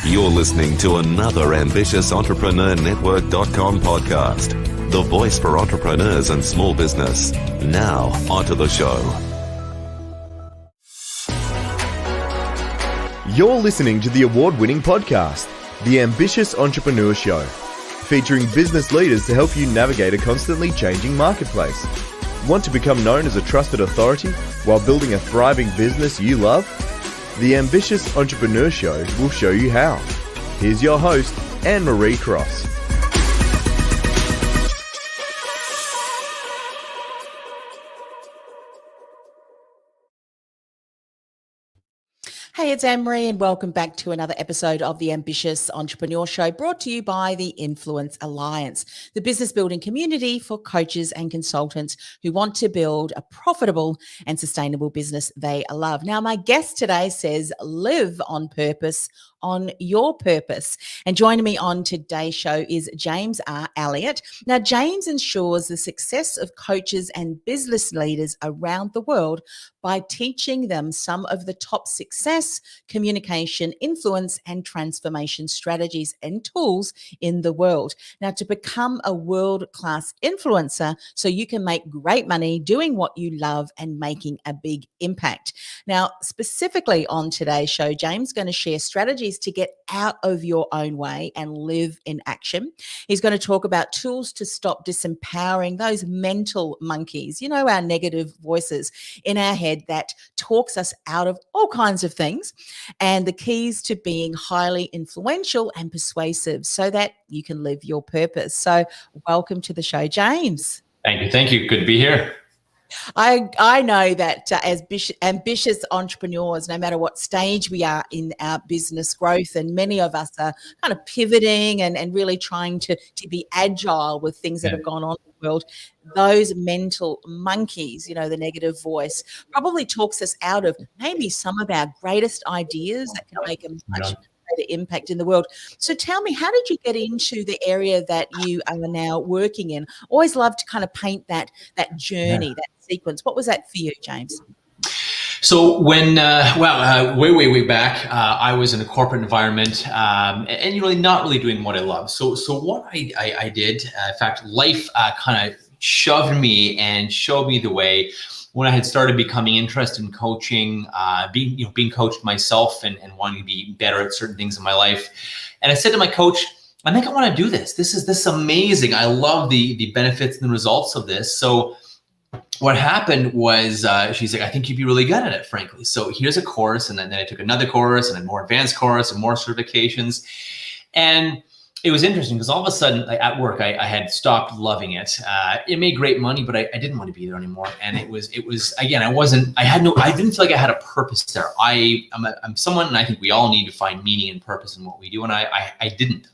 You're listening to another Ambitious Entrepreneur Network.com podcast, the voice for entrepreneurs and small business. Now, onto the show. You're listening to the award-winning podcast, The Ambitious Entrepreneur Show, featuring business leaders to help you navigate a constantly changing marketplace. Want to become known as a trusted authority while building a thriving business you love? The Ambitious Entrepreneur Show will show you how. Here's your host, Anne-Marie Cross. Hey, it's Anne-Marie and welcome back to another episode of the Ambitious Entrepreneur Show, brought to you by the Influence Alliance, the business building community for coaches and consultants who want to build a profitable and sustainable business they love. Now, my guest today says, live on purpose, on your purpose. And joining me on today's show is James R. Elliot. Now, James ensures the success of coaches and business leaders around the world by teaching them some of the top success, communication, influence, and transformation strategies and tools in the world. Now, to become a world-class influencer so you can make great money doing what you love and making a big impact. Now, specifically on today's show, James is going to share strategies to get out of your own way and live in action. He's going to talk about tools to stop disempowering those mental monkeys, you know, our negative voices in our head that talks us out of all kinds of things, and the keys to being highly influential and persuasive so that you can live your purpose. So welcome to the show, James. Thank you. Good to be here. I know that as ambitious entrepreneurs, no matter what stage we are in our business growth, and many of us are kind of pivoting and really trying to be agile with things that have gone on in the world, those mental monkeys, you know, the negative voice, probably talks us out of maybe some of our greatest ideas that can make a much greater impact in the world. So tell me, how did you get into the area that you are now working in? Always love to kind of paint that journey, that sequence. What was that for you, James? So when, way back, I was in a corporate environment and really not really doing what I love. So what I did, in fact, life kind of shoved me and showed me the way when I had started becoming interested in coaching, being coached myself and wanting to be better at certain things in my life. And I said to my coach, I think I want to do this. This is amazing. I love the benefits and the results of this. So what happened was she's like, I think you'd be really good at it, frankly. So here's a course. And then I took another course and a more advanced course and more certifications. And it was interesting because all of a sudden at work, I had stopped loving it. It made great money, but I didn't want to be there anymore. And it was again, I didn't feel like I had a purpose there. I'm someone, and I think we all need to find meaning and purpose in what we do. And I didn't,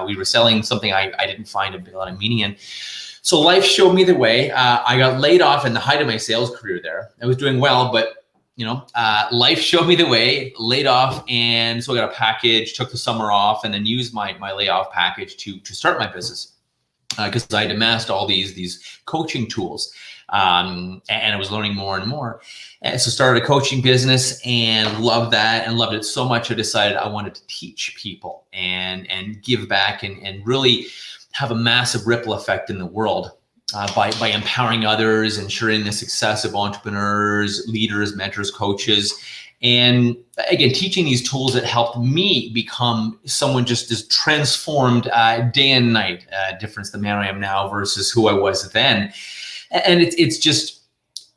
we were selling something I didn't find a lot of meaning in. So life showed me the way. I got laid off in the height of my sales career there. I was doing well, but life showed me the way, laid off. And so I got a package, took the summer off, and then used my layoff package to start my business because I had amassed all these coaching tools. And I was learning more and more. And so started a coaching business and loved that and loved it so much. I decided I wanted to teach people and give back and really have a massive ripple effect in the world by empowering others, ensuring the success of entrepreneurs, leaders, mentors, coaches, and again, teaching these tools that helped me become someone just as transformed day and night, difference the man I am now versus who I was then. And it's just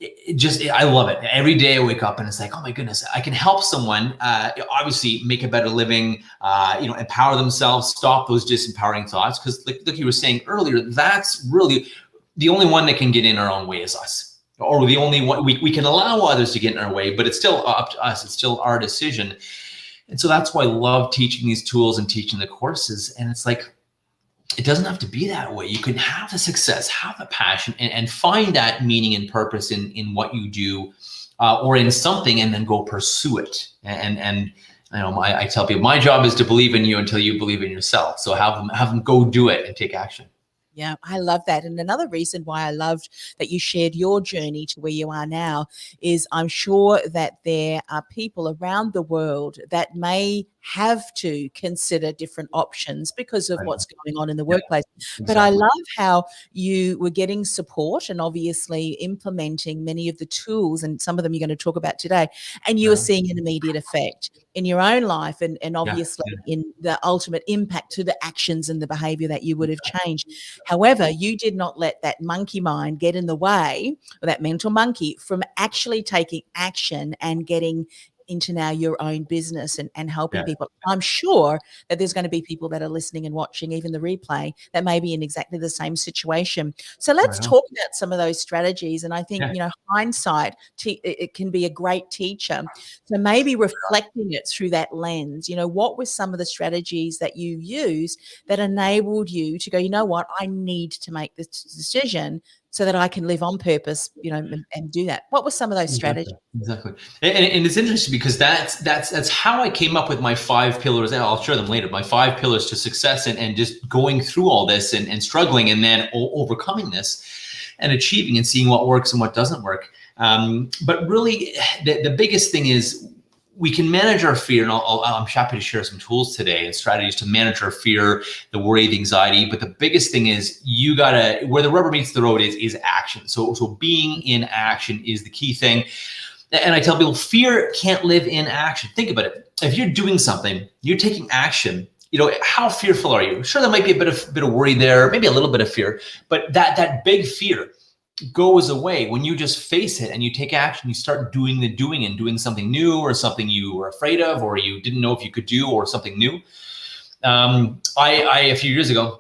I love it. Every day I wake up and it's like, oh my goodness, I can help someone obviously make a better living, empower themselves, stop those disempowering thoughts. Because like you were saying earlier, that's really the only one that can get in our own way is us, or the only one we can allow others to get in our way, but it's still up to us. It's still our decision. And so that's why I love teaching these tools and teaching the courses. And it's like, it doesn't have to be that way. You can have the success, have the passion, and find that meaning and purpose in what you do or in something, and then go pursue it. And I tell people, my job is to believe in you until you believe in yourself. So have them go do it and take action. Yeah, I love that. And another reason why I loved that you shared your journey to where you are now is I'm sure that there are people around the world that may have to consider different options because of Right. what's going on in the Yeah, workplace. But I exactly. love how you were getting support and obviously implementing many of the tools, and some of them you're going to talk about today, and you were Yeah. seeing an immediate effect in your own life and Yeah. obviously Yeah. in the ultimate impact to the actions and the behavior that you would have changed. However, you did not let that monkey mind get in the way, or that mental monkey, from actually taking action and getting into now your own business and helping Yeah. people. I'm sure that there's going to be people that are listening and watching even the replay that may be in exactly the same situation. So let's Right on. talk about some of those strategies. And I think, Yeah. hindsight, it can be a great teacher. So maybe reflecting it through that lens, what were some of the strategies that you used that enabled you to go, you know what, I need to make this decision so that I can live on purpose, and do that. What were some of those strategies? Exactly. And it's interesting because that's how I came up with my 5 pillars, and I'll share them later, my 5 pillars to success, and just going through all this and struggling and then overcoming this and achieving and seeing what works and what doesn't work. But really the biggest thing is we can manage our fear, and I'm happy to share some tools today and strategies to manage our fear, the worry, the anxiety. But the biggest thing is where the rubber meets the road is action. So being in action is the key thing. And I tell people, fear can't live in action. Think about it. If you're doing something, you're taking action. How fearful are you? Sure, there might be a bit of worry there, maybe a little bit of fear, but that big fear goes away when you just face it and you take action. You start doing and doing something new, or something you were afraid of, or you didn't know if you could do, or something new. A few years ago,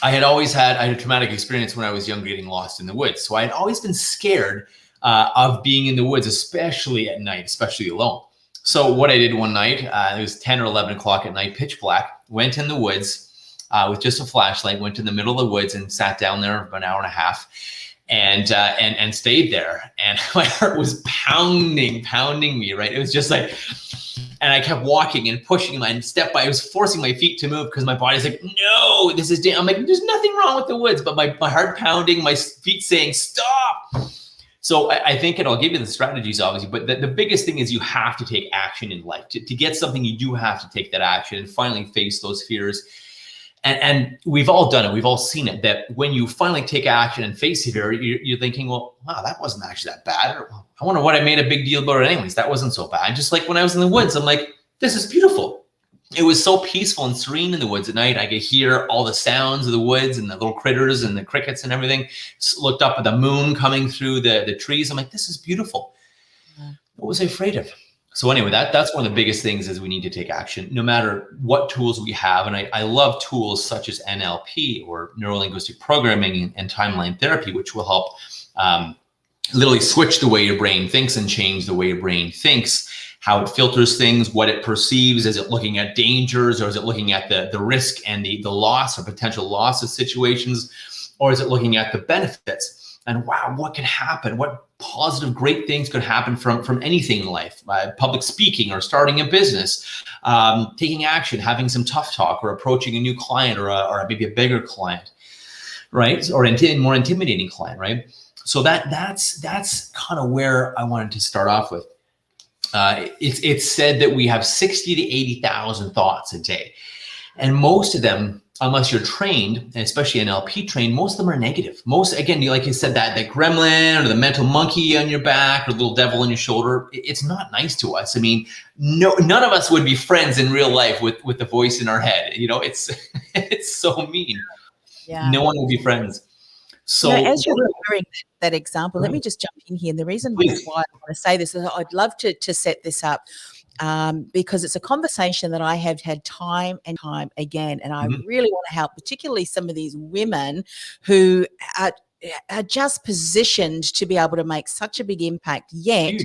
I had a traumatic experience when I was young, getting lost in the woods. So I had always been scared of being in the woods, especially at night, especially alone. So what I did one night, it was 10 or 11 o'clock at night, pitch black, went in the woods with just a flashlight, went in the middle of the woods and sat down there for an hour and a half. And stayed there, and my heart was pounding me, right? It was just like, and I kept walking and pushing and step by, I was forcing my feet to move because my body's like, no, this is, I'm like, there's nothing wrong with the woods, but my heart pounding, my feet saying, stop. So I think, and I'll give you the strategies, obviously, but the biggest thing is you have to take action in life. To get something, you do have to take that action and finally face those fears. And we've all done it. We've all seen it, that when you finally take action and face it, you're thinking, well, wow, that wasn't actually that bad. Or, I wonder what I made a big deal about it anyways. That wasn't so bad. Just like when I was in the woods, I'm like, this is beautiful. It was so peaceful and serene in the woods at night. I could hear all the sounds of the woods and the little critters and the crickets and everything. Looked up at the moon coming through the trees. I'm like, this is beautiful. What was I afraid of? So anyway, that's one of the biggest things is we need to take action, no matter what tools we have. And I love tools such as NLP, or Neuro-Linguistic Programming, and timeline therapy, which will help literally switch the way your brain thinks and change the way your brain thinks, how it filters things, what it perceives. Is it looking at dangers, or is it looking at the risk and the loss or potential loss of situations, or is it looking at the benefits? And wow, what can happen? What positive, great things could happen from anything in life? Public speaking, or starting a business, taking action, having some tough talk, or approaching a new client, or maybe a bigger client, right? Or more intimidating client, right? So that's kind of where I wanted to start off with. It's said that we have 60 to 80,000 thoughts a day, and most of them, unless you're trained, and especially NLP trained, most of them are negative. Most, again, like you said, that gremlin or the mental monkey on your back or the little devil on your shoulder, it's not nice to us. I mean, none of us would be friends in real life with the voice in our head. It's it's so mean. Yeah. No one will be friends. So as you're referring that example, let me just jump in here. And the reason why I want to say this is I'd love to set this up. Because it's a conversation that I have had time and time again. And I really want to help, particularly some of these women who are just positioned to be able to make such a big impact, yet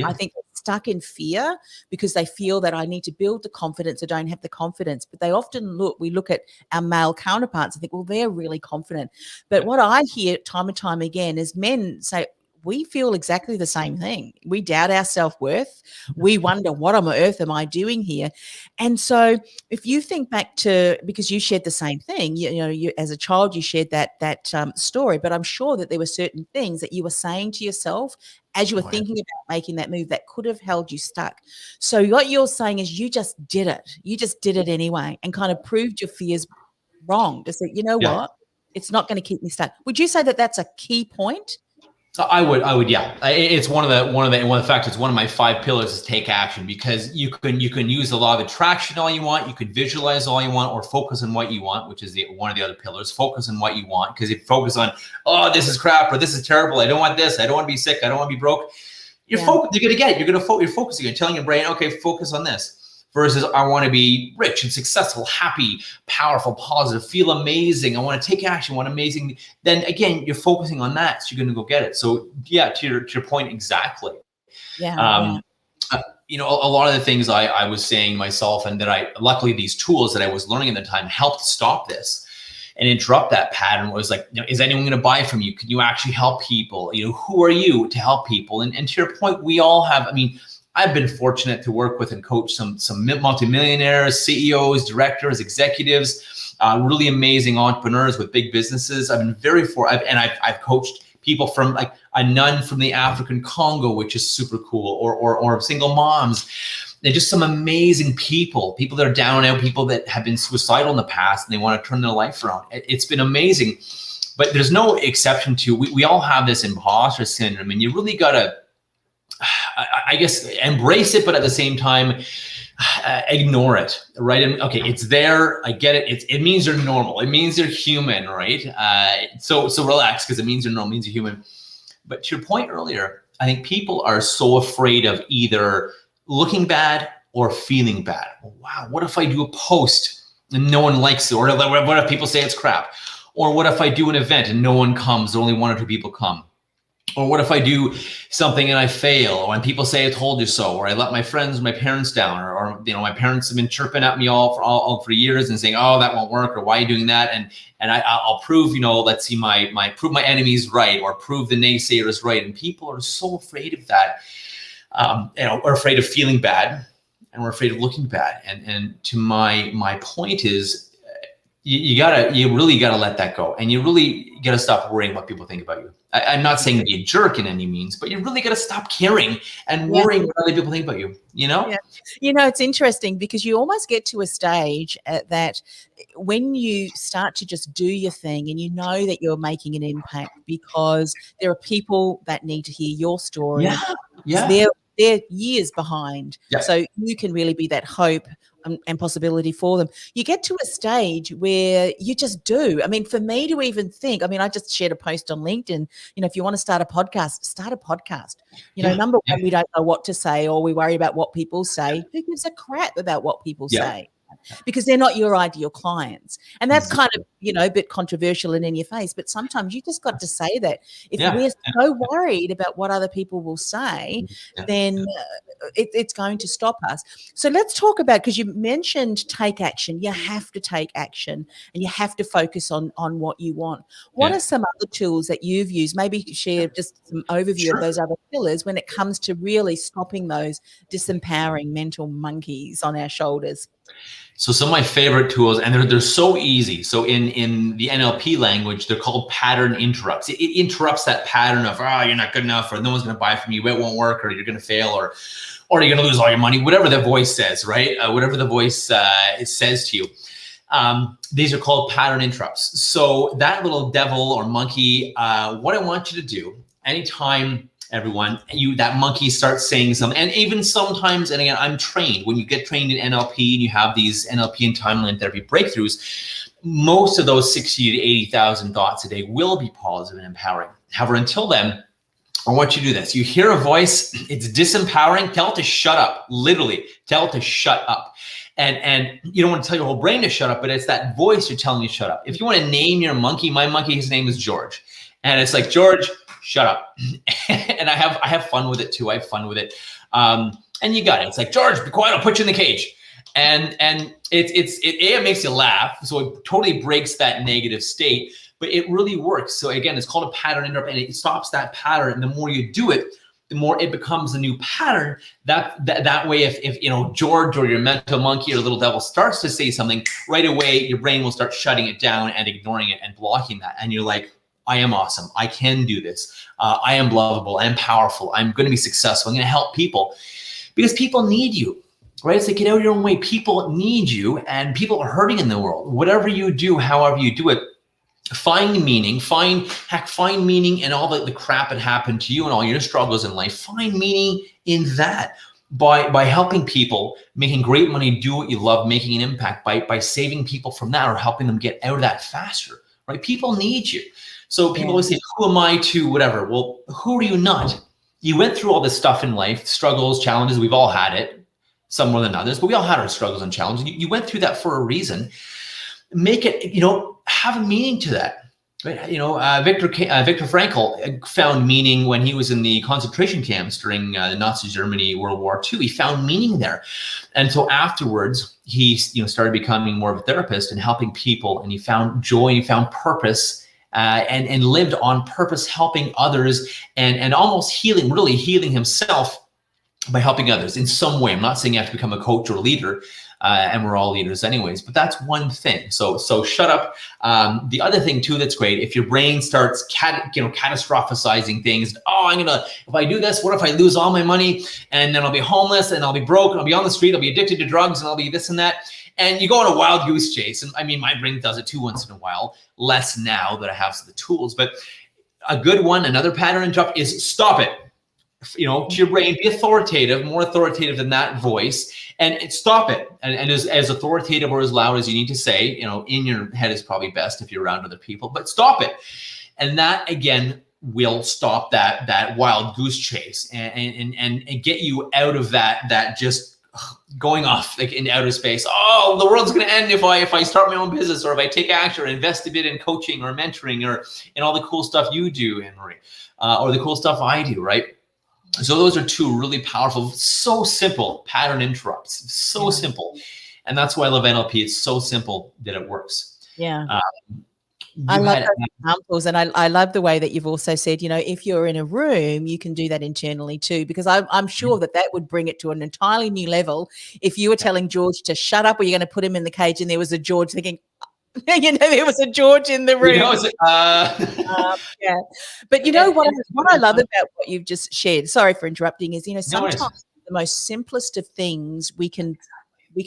I think they're stuck in fear because they feel that I need to build the confidence. I don't have the confidence, but they often we look at our male counterparts and think, well, they're really confident. But what I hear time and time again is men say, we feel exactly the same thing. We doubt our self-worth. We wonder, what on earth am I doing here? And so if you think back to, because you shared the same thing, you as a child, you shared that story, but I'm sure that there were certain things that you were saying to yourself as you were thinking about making that move that could have held you stuck. So what you're saying is you just did it. You just did it anyway and kind of proved your fears wrong. Just say, you know what? It's not going to keep me stuck. Would you say that that's a key point? I would, yeah. It's one of the factors. One of my 5 pillars is take action, because you can use the law of attraction all you want, you could visualize all you want, or focus on what you want, which is one of the other pillars. Focus on what you want, because if you focus on, oh, this is crap, or this is terrible, I don't want this, I don't want to be sick, I don't want to be broke. You're gonna get it. You're focusing. You're telling your brain, okay, focus on this. Versus, I want to be rich and successful, happy, powerful, positive, feel amazing. I want to take action, want amazing. Then again, you're focusing on that, so you're going to go get it. So yeah, to your point, exactly. Yeah. A lot of the things I was saying myself, and that luckily these tools that I was learning at the time helped stop this and interrupt that pattern. Was like, is anyone going to buy from you? Can you actually help people? Who are you to help people? And to your point, we all have, I've been fortunate to work with and coach some multimillionaires, CEOs, directors, executives, really amazing entrepreneurs with big businesses. I've been I've coached people from like a nun from the African Congo, which is super cool, or single moms. They're just some amazing people that are down and out, people that have been suicidal in the past and they want to turn their life around. It's been amazing, but there's no exception to, we all have this imposter syndrome, and you really got to, I guess, embrace it, but at the same time, ignore it, right? And okay, it's there. I get it. It means you're normal. It means you're human, right? So relax, because it means you're normal, it means you're human. But to your point earlier, I think people are so afraid of either looking bad or feeling bad. Wow, what if I do a post and no one likes it? Or what if people say it's crap? Or what if I do an event and no one comes, only 1 or 2 people come? Or what if I do something and I fail, or when people say I told you so, or I let my friends, my parents down, or my parents have been chirping at me all for years and saying, oh, that won't work, or why are you doing that? And I'll prove, let's see, prove my enemies right, or prove the naysayers right. And people are so afraid of that, we're afraid of feeling bad, and we're afraid of looking bad. And to my point is, you really gotta let that go, and you really gotta stop worrying what people think about you. I'm not saying to be a jerk in any means, but you really gotta stop caring and worrying what other people think about you. Yeah. It's interesting, because you almost get to a stage that when you start to just do your thing and you know that you're making an impact, because there are people that need to hear your story. Yeah. They're years behind. Yeah. So you can really be that hope and possibility for them. You get to a stage where you just do. For me to even think, I just shared a post on LinkedIn, if you want to start a podcast, start a podcast. Number one, we don't know what to say, or we worry about what people say. Who gives a crap about what people say? Because they're not your ideal clients. And that's kind of, a bit controversial and in your face, but sometimes you just got to say that. If we're so worried about what other people will say, then it's going to stop us. So let's talk about, because you mentioned take action. You have to take action, and you have to focus on what you want. What are some other tools that you've used? Maybe share just some overview of those other pillars when it comes to really stopping those disempowering mental monkeys on our shoulders. So some of my favorite tools, and they're so easy. So in the NLP language, they're called pattern interrupts. It interrupts that pattern of, you're not good enough, or no one's going to buy from you, it won't work, or you're going to fail, or you're going to lose all your money, whatever the voice says, right? Whatever the voice it says to you. These are called pattern interrupts. So that little devil or monkey, what I want you to do anytime, everyone, that monkey starts saying something, and even sometimes, and again, I'm trained, when you get trained in NLP and you have these NLP and timeline therapy breakthroughs, most of those 60 to 80,000 thoughts a day will be positive and empowering. However, until then, I want you to do this. You hear a voice, it's disempowering, tell it to shut up. Literally, tell it to shut up. And you don't want to tell your whole brain to shut up, but it's that voice you're telling you to shut up. If you want to name your monkey, my monkey, his name is George. And it's like, George, shut up. And I have fun with it too. I have fun with it. And you got it. It's like, George, be quiet, I'll put you in the cage. And it makes you laugh. So it totally breaks that negative state. but it really works. So again, it's called a pattern interrupt, and it stops that pattern. And the more you do it, the more it becomes a new pattern. That way, if you know, George or your mental monkey or little devil starts to say something, right away your brain will start shutting it down and ignoring it and blocking that. And you're like, I am awesome. I can do this. I am lovable. I am powerful. I'm going to be successful. I'm going to help people, because people need you, right? It's like, get out of your own way. People need you, and people are hurting in the world. Whatever you do, however you do it, find meaning, find meaning in all the crap that happened to you and all your struggles in life. Find meaning in that by helping people, making great money, do what you love, making an impact by saving people from that or helping them get out of that faster, right? People need you. So people always say, who am I to whatever? Well, who are you not? You went through all this stuff in life, struggles, challenges. We've all had it, some more than others, but we all had our struggles and challenges. You went through that for a reason. Make it, have a meaning to that, right? Viktor Frankl found meaning when he was in the concentration camps during the Nazi Germany, World War II. He found meaning there. And so afterwards, he started becoming more of a therapist and helping people, and he found joy, and he found purpose, and lived on purpose, helping others and almost really healing himself by helping others in some way. I'm not saying you have to become a coach or leader, and we're all leaders anyways, but that's one thing. So shut up. The other thing too that's great, if your brain starts catastrophizing things, if I do this, what if I lose all my money, and then I'll be homeless, and I'll be broke, and I'll be on the street, I'll be addicted to drugs, and I'll be this and that. And you go on a wild goose chase. And I mean, my brain does it too once in a while, less now that I have the tools, but a good one, another pattern interrupt is stop it. To your brain, be authoritative, more authoritative than that voice, and stop it. And as authoritative or as loud as you need to say, in your head is probably best if you're around other people, but stop it. And that again will stop that wild goose chase and get you out of that just going off like in outer space. Oh, the world's going to end if I start my own business, or if I take action or invest a bit in coaching or mentoring or in all the cool stuff you do, Anne-Marie, or the cool stuff I do, right? So those are two really powerful, so simple pattern interrupts, so simple. And that's why I love NLP. It's so simple that it works. Yeah. I love those examples, and I love the way that you've also said, if you're in a room, you can do that internally too, because I'm sure that would bring it to an entirely new level. If you were telling George to shut up, or you're going to put him in the cage, and there was a George thinking, there was a George in the room. Yeah. But what I love about what you've just shared, sorry for interrupting, is, sometimes the most simplest of things we can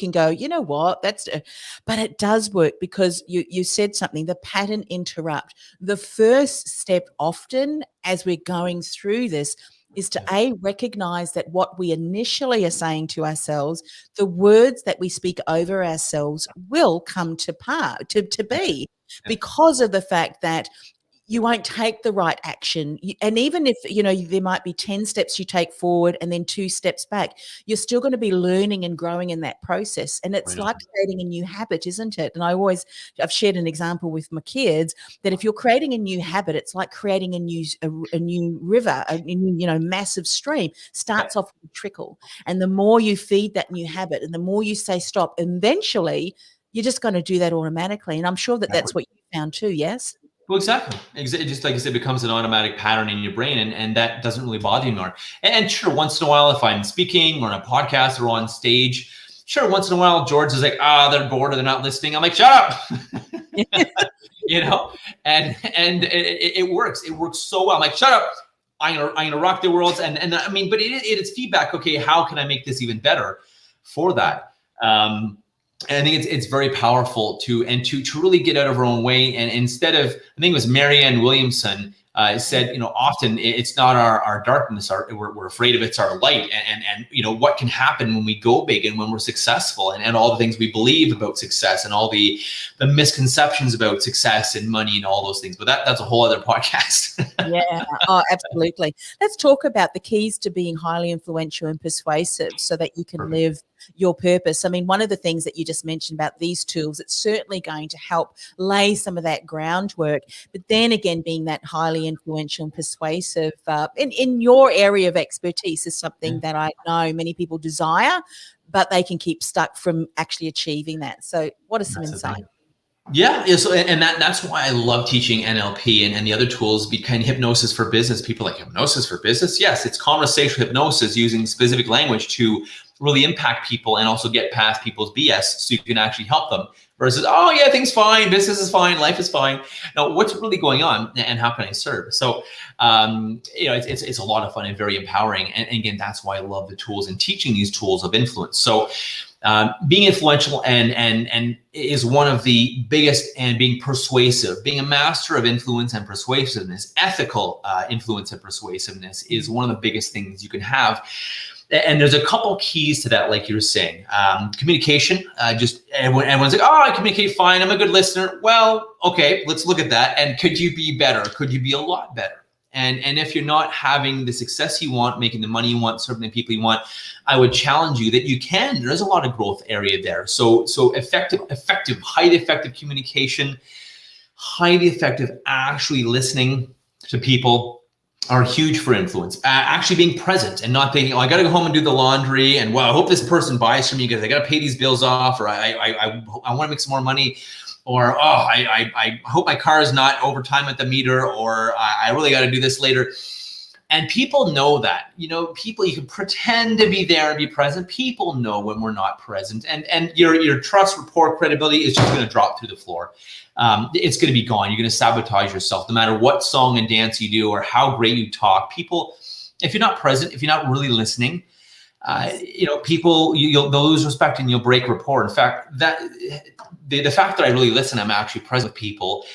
go, what, but it does work, because you said something, the pattern interrupt. The first step often as we're going through this is to recognize that what we initially are saying to ourselves, the words that we speak over ourselves will come to be, because of the fact that you won't take the right action. And even if, there might be 10 steps you take forward and then 2 steps back, you're still going to be learning and growing in that process. And it's like creating a new habit, isn't it? And I've shared an example with my kids that if you're creating a new habit, it's like creating a new river, a new, massive stream. Starts off with a trickle. And the more you feed that new habit and the more you say stop, eventually you're just going to do that automatically. And I'm sure that's what you found too, yes? Well, exactly. Just like you said, it becomes an automatic pattern in your brain, and that doesn't really bother you anymore. And sure, once in a while, if I'm speaking or on a podcast or on stage, sure, once in a while, George is like, they're bored or they're not listening. I'm like, shut up. And it works. It works so well. I'm like, shut up. I'm gonna rock the world. And I mean, but it's feedback. Okay, how can I make this even better for that? And I think it's very powerful to really get out of our own way. And instead of, I think it was Marianne Williamson said, often it's not our darkness, we're afraid of it's our light. And what can happen when we go big and when we're successful, and all the things we believe about success and all the misconceptions about success and money and all those things. But that's a whole other podcast. Yeah. Oh, absolutely. Let's talk about the keys to being highly influential and persuasive so that you can live your purpose. I mean, one of the things that you just mentioned about these tools, it's certainly going to help lay some of that groundwork. But then again, being that highly influential and persuasive in your area of expertise is something that I know many people desire, but they can keep stuck from actually achieving that. So what are some insights? Yeah. So, and that's why I love teaching NLP and the other tools, kind of hypnosis for business. People are like, hypnosis for business? Yes, it's conversational hypnosis using specific language to really impact people and also get past people's BS so you can actually help them. Versus, oh yeah, things fine, business is fine, life is fine. Now, what's really going on and how can I serve? So, it's a lot of fun and very empowering. And again, that's why I love the tools and teaching these tools of influence. So, being influential and is one of the biggest, and being persuasive, being a master of influence and persuasiveness, ethical influence and persuasiveness is one of the biggest things you can have. And there's a couple keys to that, like you were saying. Communication, just everyone's like, oh, I communicate fine, I'm a good listener. Well, okay, let's look at that. And could you be better? Could you be a lot better? And if you're not having the success you want, making the money you want, serving the people you want, I would challenge you that you can. There's a lot of growth area there. So highly effective communication, highly effective actually listening to people are huge for influence. Actually being present and not thinking, oh, I got to go home and do the laundry, and well, I hope this person buys from me because I got to pay these bills off, or I want to make some more money. Or, oh, I hope my car is not overtime at the meter, or I really got to do this later. And people know that, people, you can pretend to be there and be present. People know when we're not present, and your trust, rapport, credibility is just going to drop through the floor. It's going to be gone. You're going to sabotage yourself no matter what song and dance you do or how great you talk. People, if you're not present, if you're not really listening, people, they'll lose respect and you'll break rapport. In fact, the fact that I really listen, I'm actually present with people,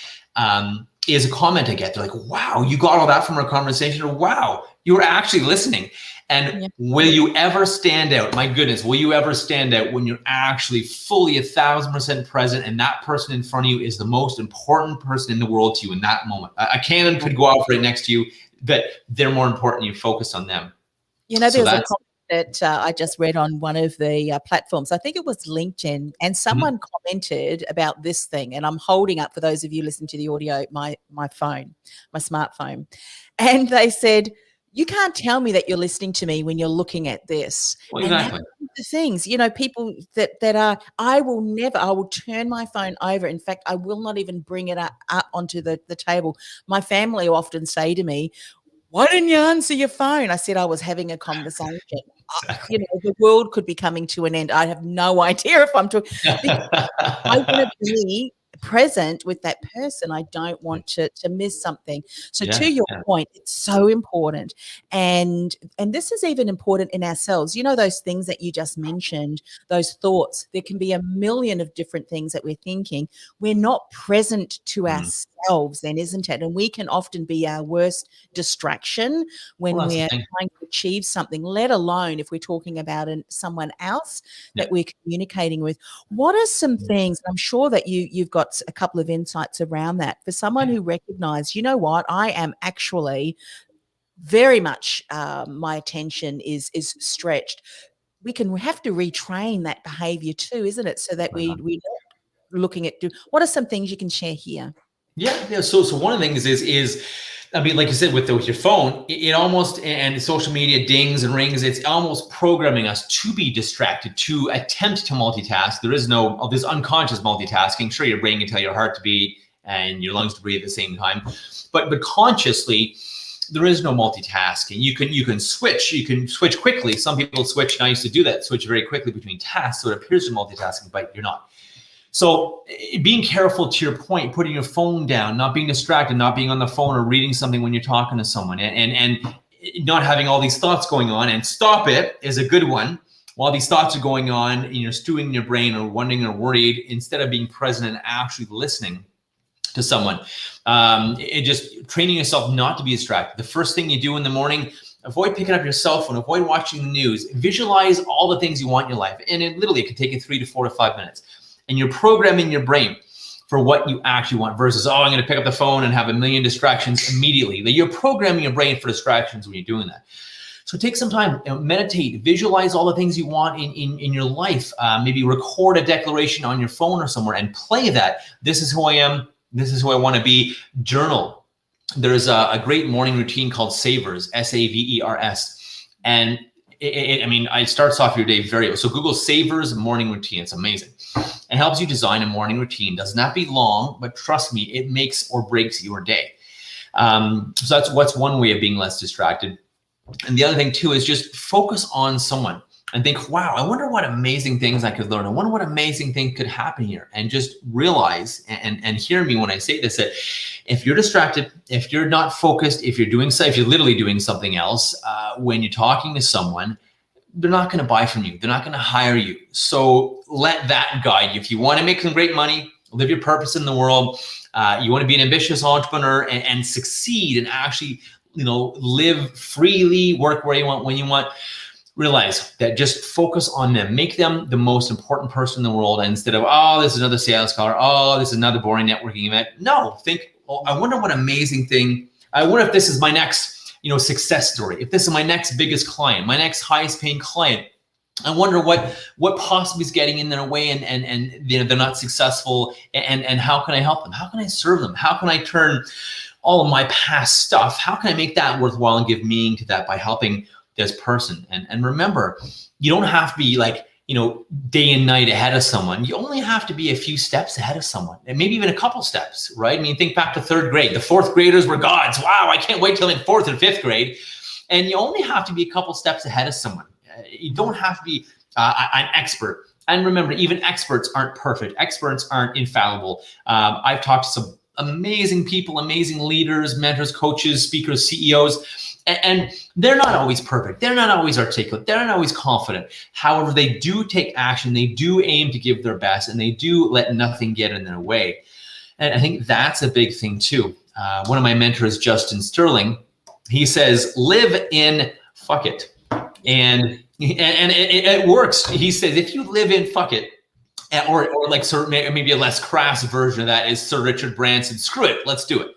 is a comment I get. They're like, wow, you got all that from our conversation, or wow, you were actually listening. And will you ever stand out? My goodness, will you ever stand out when you're actually fully 1,000% present and that person in front of you is the most important person in the world to you in that moment? A cannon could go off right next to you, but they're more important. You focus on them. There's a comment that I just read on one of the platforms. I think it was LinkedIn, and someone commented about this thing, and I'm holding up, for those of you listening to the audio, my phone, my smartphone, and they said, you can't tell me that you're listening to me when you're looking at this. Well, exactly. And that's the things, people that are, I will turn my phone over. In fact, I will not even bring it up onto the table. My family often say to me, why didn't you answer your phone? I said I was having a conversation. Exactly. The world could be coming to an end. I have no idea if I'm talking. I want to be present with that person. I don't want to miss something. So to your point, it's so important. And this is even important in ourselves. Those things that you just mentioned, those thoughts, there can be a million of different things that we're thinking. We're not present to ourselves then, isn't it? And we can often be our worst distraction when we're trying to achieve something, let alone if we're talking about someone else that we're communicating with. What are some things, I'm sure that you've got a couple of insights around that, for someone who recognized, you know what, I am actually very much, my attention is stretched. We have to retrain that behavior too, isn't it? So that we're looking at, what are some things you can share here? Yeah. So one of the things is, I mean, like you said, with your phone, it almost, and social media dings and rings, it's almost programming us to be distracted, to attempt to multitask. There's unconscious multitasking. Sure, your brain can tell your heart to beat and your lungs to breathe at the same time, but consciously, there is no multitasking. You can switch quickly. Some people switch, and I used to do that, switch very quickly between tasks, so it appears you're multitasking, but you're not. So being careful, to your point, putting your phone down, not being distracted, not being on the phone or reading something when you're talking to someone, and not having all these thoughts going on, and stop it is a good one. While these thoughts are going on and you're stewing in your brain or wondering or worried, instead of being present and actually listening to someone, just training yourself not to be distracted. The first thing you do in the morning, avoid picking up your cell phone, avoid watching the news, visualize all the things you want in your life. And it can take you 3 to 4 to 5 minutes. And you're programming your brain for what you actually want versus, oh, I'm going to pick up the phone and have a million distractions immediately. You're programming your brain for distractions when you're doing that. So take some time, meditate, visualize all the things you want in your life. Maybe record a declaration on your phone or somewhere and play that. This is who I am. This is who I want to be. Journal. There's a great morning routine called Savers, SAVERS. And it starts off your day so Google Savers morning routine. It's amazing. and helps you design a morning routine. Doesn't have to be long, but trust me, it makes or breaks your day. So that's what's one way of being less distracted. And the other thing too is just focus on someone and think, wow, I wonder what amazing things I could learn. I wonder what amazing thing could happen here. And just realize and hear me when I say this, that if you're distracted, if you're not focused, if you're literally doing something else, when you're talking to someone, they're not going to buy from you. They're not going to hire you. So let that guide you. If you want to make some great money, live your purpose in the world, you want to be an ambitious entrepreneur and succeed and actually, live freely, work where you want, when you want, realize that just focus on them. Make them the most important person in the world. And instead of, oh, this is another sales call, or, oh, this is another boring networking event. No, think, oh, I wonder what amazing thing. I wonder if this is my next, success story. If this is my next biggest client, my next highest paying client. I wonder what possibly is getting in their way and they're not successful. And how can I help them? How can I serve them? How can I turn all of my past stuff? How can I make that worthwhile and give meaning to that by helping this person? And remember, you don't have to be like, day and night ahead of someone. You only have to be a few steps ahead of someone, and maybe even a couple steps, right? I mean, think back to third grade. The fourth graders were gods. Wow, I can't wait till in fourth and fifth grade. And you only have to be a couple steps ahead of someone. You don't have to be an expert. And remember, even experts aren't perfect. Experts aren't infallible. I've talked to some amazing people, amazing leaders, mentors, coaches, speakers, CEOs, and they're not always perfect. They're not always articulate. They're not always confident. However, they do take action. They do aim to give their best, and they do let nothing get in their way. And I think that's a big thing too. One of my mentors, Justin Sterling, he says, live in fuck it. And it works. He says, if you live in fuck it, or like maybe a less crass version of that is Sir Richard Branson, screw it, let's do it.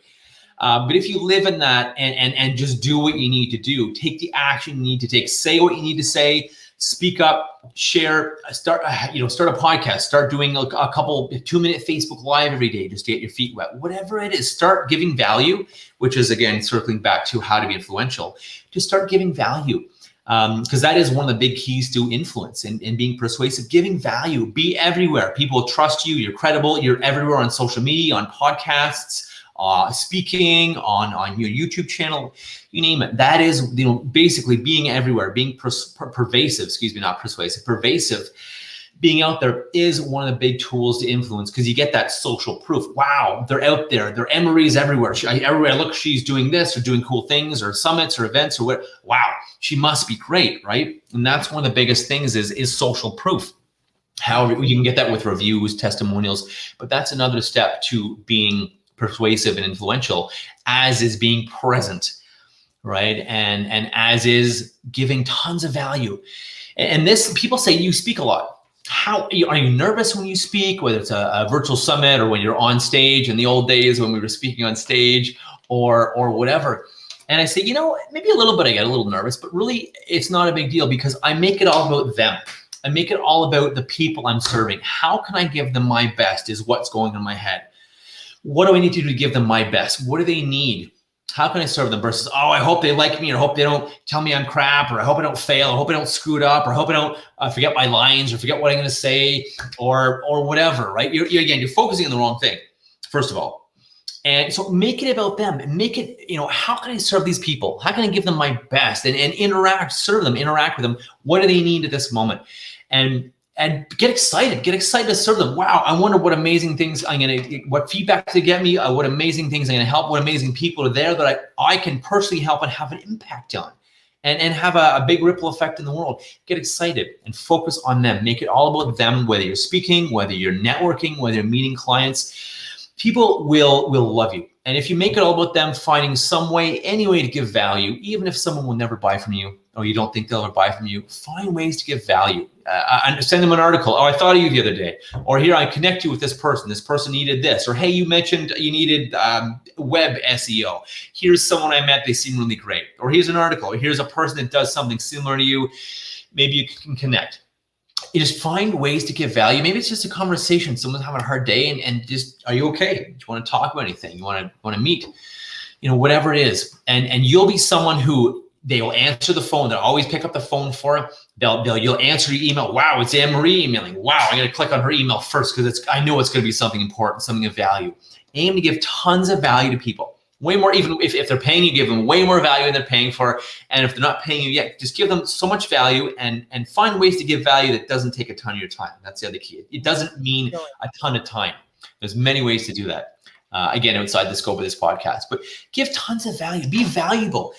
But if you live in that and just do what you need to do, take the action you need to take, say what you need to say, speak up, share, start a podcast, start doing a couple 2-minute Facebook Live every day just to get your feet wet, whatever it is, start giving value, which is again, circling back to how to be influential, just start giving value. Because that is one of the big keys to influence and being persuasive, giving value, be everywhere. People trust you, you're credible, you're everywhere on social media, on podcasts, speaking, on your YouTube channel, you name it. That is, basically being everywhere, being pervasive, not persuasive, pervasive. Being out there is one of the big tools to influence because you get that social proof. Wow, they're out there. Their Emery's everywhere. Everywhere I look, she's doing this or doing cool things or summits or events or what. Wow, she must be great, right? And that's one of the biggest things is social proof. However, you can get that with reviews, testimonials, but that's another step to being persuasive and influential, as is being present, right? And as is giving tons of value. And this, people say you speak a lot. How are you nervous when you speak, whether it's a virtual summit or when you're on stage in the old days when we were speaking on stage or whatever? And I say, maybe a little bit, I get a little nervous, but really it's not a big deal because I make it all about them. I make it all about the people I'm serving. How can I give them my best is what's going on in my head. What do I need to do to give them my best? What do they need? How can I serve them versus, oh, I hope they like me, or I hope they don't tell me I'm crap, or I hope I don't fail, I hope I don't screw it up, or I hope I don't forget my lines or forget what I'm going to say or whatever, right? You're focusing on the wrong thing, first of all. And so make it about them and make it, how can I serve these people? How can I give them my best and serve them, interact with them? What do they need at this moment? And get excited to serve them. Wow, I wonder what amazing things what feedback they get me, what amazing things I'm going to help, what amazing people are there that I can personally help and have an impact on and have a big ripple effect in the world. Get excited and focus on them. Make it all about them, whether you're speaking, whether you're networking, whether you're meeting clients. People will love you. And if you make it all about them, finding some way, any way to give value, even if someone will never buy from you or you don't think they'll ever buy from you, find ways to give value. Send them an article. Oh, I thought of you the other day. Or here, I connect you with this person. This person needed this. Or hey, you mentioned you needed web SEO. Here's someone I met. They seem really great. Or here's an article. Or here's a person that does something similar to you. Maybe you can connect. You just find ways to give value. Maybe it's just a conversation. Someone's having a hard day and just, are you okay? Do you want to talk about anything? You want to meet? Whatever it is. And you'll be someone who They will answer the phone. They'll always pick up the phone for it. You'll answer your email. Wow, it's Anne-Marie emailing. Wow, I'm going to click on her email first because I know it's going to be something important, something of value. Aim to give tons of value to people. Way more, even if they're paying you, give them way more value than they're paying for. And if they're not paying you yet, just give them so much value and find ways to give value that doesn't take a ton of your time. That's the other key. It doesn't mean a ton of time. There's many ways to do that. Again, outside the scope of this podcast, but give tons of value, be valuable,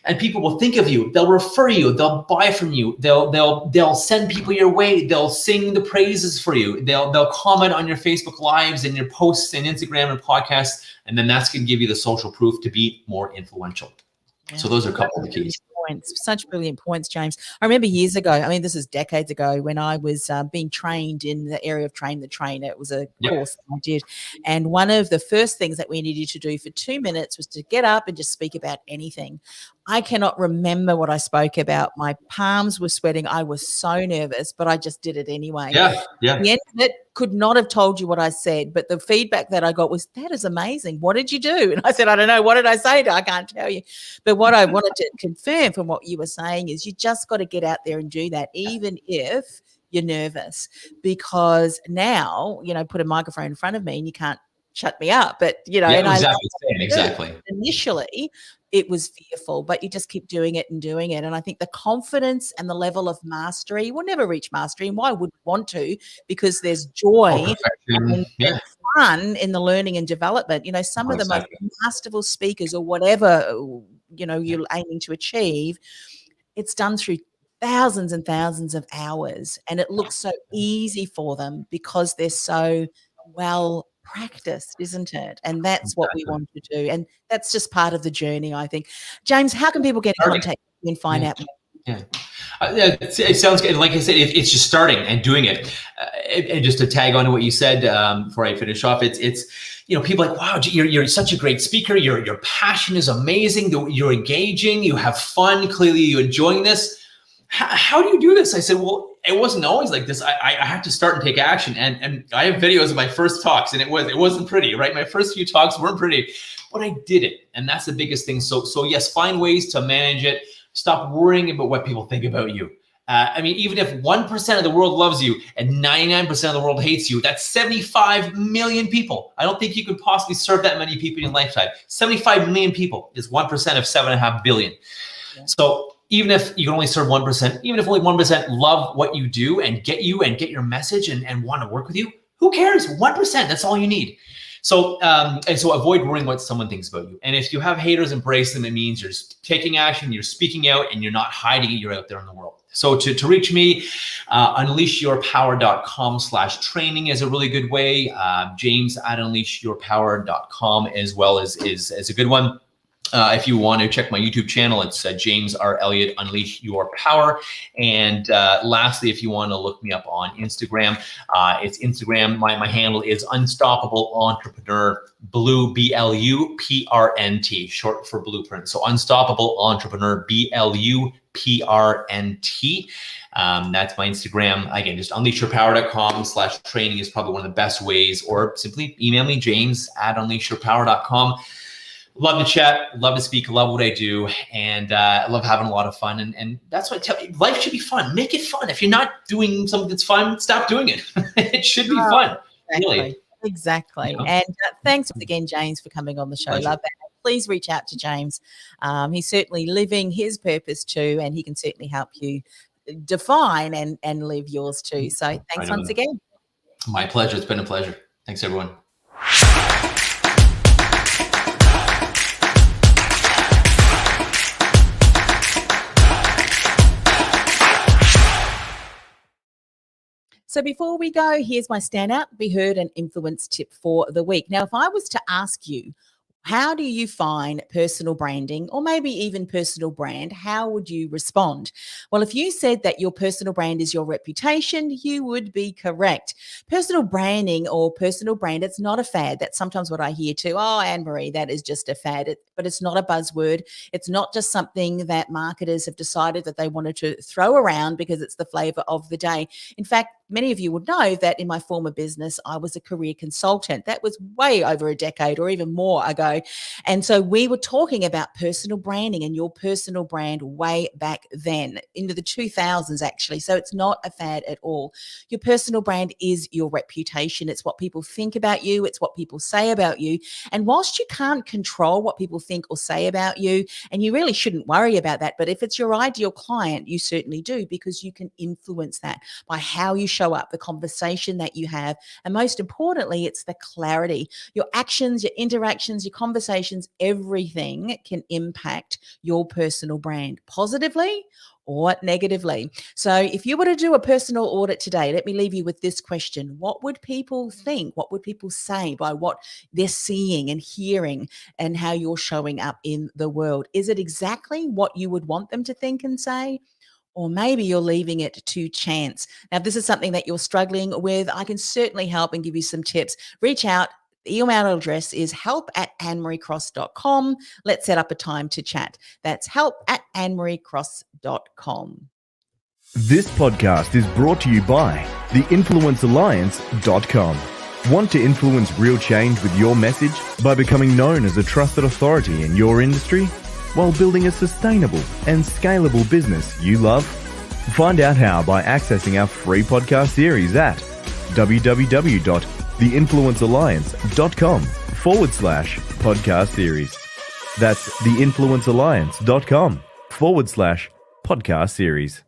and people will think of you. They'll refer you. They'll buy from you. They'll send people your way. They'll sing the praises for you. They'll comment on your Facebook lives and your posts and Instagram and podcasts, and then that's going to give you the social proof to be more influential. Yeah. So those are a couple of the keys. Such brilliant points, James. I remember years ago, I mean, this is decades ago, when I was being trained in the area of Train the Trainer. It was a course I did. And one of the first things that we needed to do for 2 minutes was to get up and just speak about anything. I cannot remember what I spoke about. My palms were sweating. I was so nervous, but I just did it anyway. Yeah. The end of it, could not have told you what I said, but the feedback that I got was, that is amazing. What did you do? And I said, I don't know. What did I say? I can't tell you. But what I wanted to confirm from what you were saying is you just got to get out there and do that, even if you're nervous, because now, put a microphone in front of me and you can't shut me up. But, and exactly. Initially, it was fearful, but you just keep doing it and doing it. And I think the confidence and the level of mastery, we'll never reach mastery. And why would we want to? Because there's joy and fun in the learning and development. Some of the most masterful speakers, or whatever, you're aiming to achieve, it's done through thousands and thousands of hours. And it looks so easy for them because they're so well practiced, isn't it? And that's what we want to do. And that's just part of the journey, I think. James, how can people get in contact with you and find out more? It sounds good. Like I said, it's just starting and doing it. And just to tag on to what you said before I finish off, it's people like, wow, you're such a great speaker. Your passion is amazing. You're engaging. You have fun. Clearly, you're enjoying this. How do you do this? I said, well, it wasn't always like this. I had to start and take action. And I have videos of my first talks, and it wasn't pretty, right? My first few talks weren't pretty, but I did it. And that's the biggest thing. So yes, find ways to manage it. Stop worrying about what people think about you. Even if 1% of the world loves you and 99% of the world hates you, that's 75 million people. I don't think you could possibly serve that many people in your lifetime. 75 million people is 1% of 7.5 billion. Yeah. So even if you can only serve 1%, even if only 1% love what you do and get your message and want to work with you, who cares? 1%, that's all you need. So avoid worrying what someone thinks about you. And if you have haters, embrace them. It means you're taking action, you're speaking out, and you're not hiding it. You're out there in the world. So to reach me, unleashyourpower.com/training is a really good way. James at unleashyourpower.com as well is a good one. If you want to check my YouTube channel, it's James R. Elliot, Unleash Your Power. And lastly, if you want to look me up on Instagram, it's Instagram. My handle is Unstoppable Entrepreneur Blue, BLUPRNT, short for blueprint. So Unstoppable Entrepreneur, BLUPRNT. That's my Instagram. Again, just unleashyourpower.com/training is probably one of the best ways, or simply email me, James at unleashyourpower.com. Love to chat, love to speak, love what I do, and I love having a lot of fun. And that's what I tell you, life should be fun. Make it fun. If you're not doing something that's fun, stop doing it. It should be fun. Exactly. Really. Exactly. And thanks again, James, for coming on the show. Pleasure. Love that. Please reach out to James. He's certainly living his purpose too, and he can certainly help you define and live yours too. So thanks once again. My pleasure. It's been a pleasure. Thanks, everyone. So before we go, here's my standout, be heard and influence tip for the week. Now, if I was to ask you, how do you find personal branding, or maybe even personal brand? How would you respond? Well, if you said that your personal brand is your reputation, you would be correct. Personal branding or personal brand, it's not a fad. That's sometimes what I hear too. Oh, Anne-Marie, that is just a fad. But it's not a buzzword. It's not just something that marketers have decided that they wanted to throw around because it's the flavor of the day. In fact, many of you would know that in my former business, I was a career consultant. That was way over a decade or even more ago. And so we were talking about personal branding and your personal brand way back then, into the 2000s actually. So it's not a fad at all. Your personal brand is your reputation. It's what people think about you. It's what people say about you. And whilst you can't control what people think or say about you, and you really shouldn't worry about that, but if it's your ideal client, you certainly do, because you can influence that by how you show up, the conversation that you have, and most importantly, it's the clarity. Your actions, your interactions, your conversations, everything can impact your personal brand positively or negatively. So if you were to do a personal audit today, let me leave you with this question. What would people think? What would people say by what they're seeing and hearing and how you're showing up in the world? Is it exactly what you would want them to think and say? Or maybe you're leaving it to chance. Now, if this is something that you're struggling with, I can certainly help and give you some tips. Reach out. The email address is help@annemariecross.com. Let's set up a time to chat. That's help@annemariecross.com. This podcast is brought to you by theinfluencealliance.com. Want to influence real change with your message by becoming known as a trusted authority in your industry while building a sustainable and scalable business you love? Find out how by accessing our free podcast series at www.theinfluencealliance.com/podcast series. That's theinfluencealliance.com/podcast series.